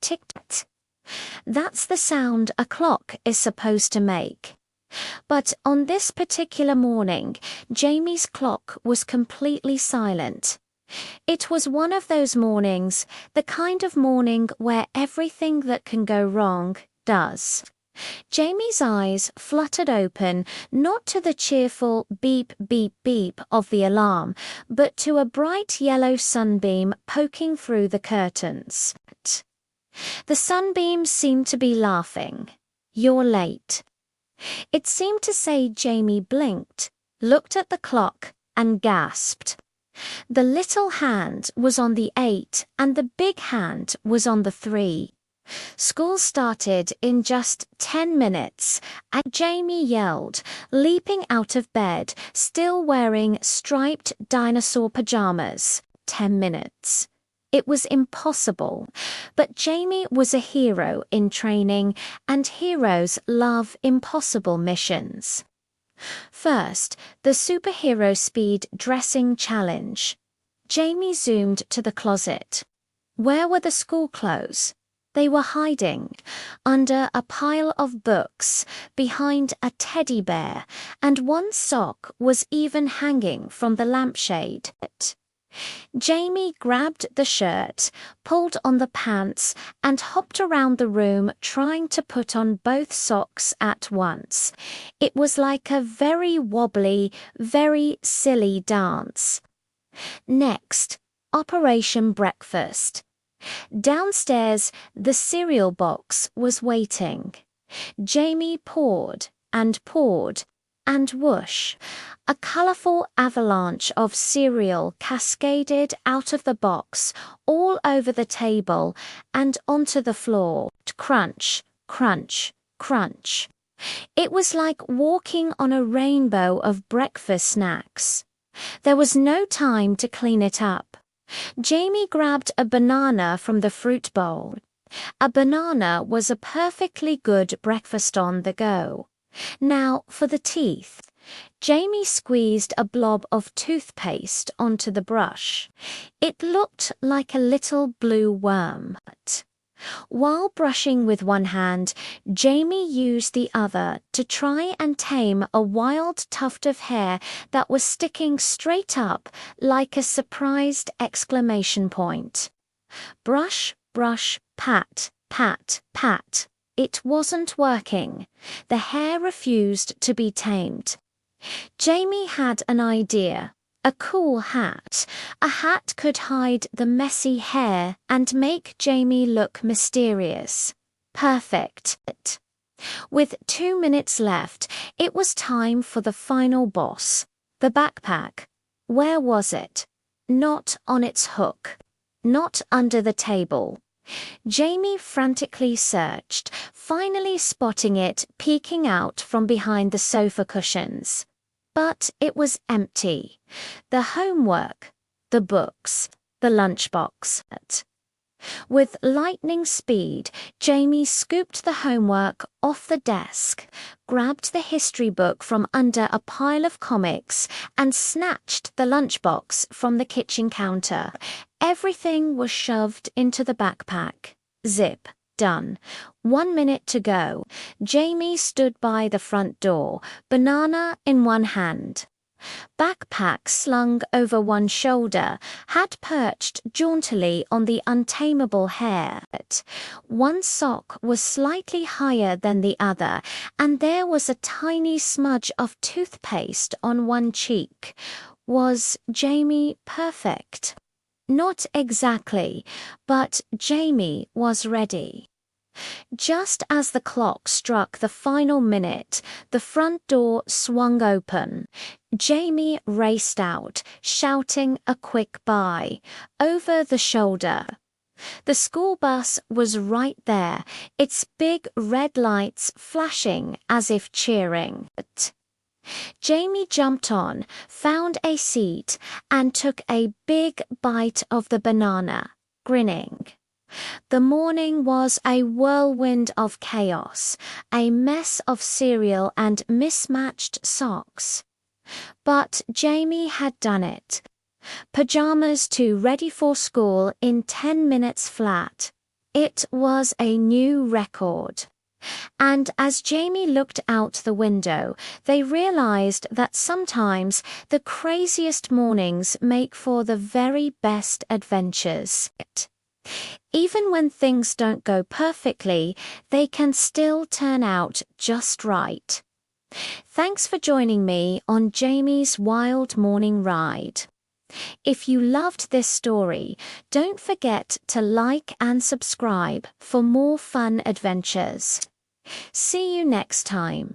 tick-tock. That's the sound a clock is supposed to make. But on this particular morning, Jamie's clock was completely silent. It was one of those mornings, the kind of morning where everything that can go wrong does. Jamie's eyes fluttered open, not to the cheerful beep, beep, beep of the alarm, but to a bright yellow sunbeam poking through the curtains. The sunbeam seemed to be laughing. "You're late." It seemed to say Jamie blinked, looked at the clock, and gasped. The little hand was on the 8 and the big hand was on the 3. School started in just 10 minutes, and Jamie yelled, leaping out of bed, still wearing striped dinosaur pajamas. 10 minutes. It was impossible, but Jamie was a hero in training, and heroes love impossible missions. First, the superhero speed dressing challenge. Jamie zoomed to the closet. Where were the school clothes? They were hiding under a pile of books, behind a teddy bear, and one sock was even hanging from the lampshade. Jamie grabbed the shirt, pulled on the pants, and hopped around the room trying to put on both socks at once. It was like a very wobbly, very silly dance. Next, Operation Breakfast. Downstairs, the cereal box was waiting. Jamie poured, and whoosh, a colourful avalanche of cereal cascaded out of the box, all over the table, and onto the floor. Crunch, crunch, crunch. It was like walking on a rainbow of breakfast snacks. There was no time to clean it up. Jamie grabbed a banana from the fruit bowl. A banana was a perfectly good breakfast on the go. Now for the teeth. Jamie squeezed a blob of toothpaste onto the brush. It looked like a little blue worm. While brushing with one hand, Jamie used the other to try and tame a wild tuft of hair that was sticking straight up like a surprised exclamation point. Brush, brush, pat, pat, pat. It wasn't working. The hair refused to be tamed. Jamie had an idea. A cool hat. A hat could hide the messy hair and make Jamie look mysterious. Perfect. With 2 minutes left, it was time for the final boss. The backpack. Where was it? Not on its hook. Not under the table. Jamie frantically searched, finally spotting it peeking out from behind the sofa cushions. But it was empty. The homework, the books, the lunchbox. With lightning speed, Jamie scooped the homework off the desk, grabbed the history book from under a pile of comics, and snatched the lunchbox from the kitchen counter. Everything was shoved into the backpack. Zip. Done. 1 minute to go. Jamie stood by the front door, banana in one hand. Backpack slung over one shoulder, hat perched jauntily on the untamable hair. One sock was slightly higher than the other, and there was a tiny smudge of toothpaste on one cheek. Was Jamie perfect? Not exactly, but Jamie was ready. Just as the clock struck the final minute, the front door swung open. Jamie raced out, shouting a quick bye, over the shoulder. The school bus was right there, its big red lights flashing as if cheering. Jamie jumped on, found a seat, and took a big bite of the banana, grinning. The morning was a whirlwind of chaos, a mess of cereal and mismatched socks. But Jamie had done it. Pajamas to ready for school in 10 minutes flat. It was a new record. And as Jamie looked out the window, they realized that sometimes the craziest mornings make for the very best adventures. Even when things don't go perfectly, they can still turn out just right. Thanks for joining me on Jamie's Wild Morning Ride. If you loved this story, don't forget to like and subscribe for more fun adventures. See you next time.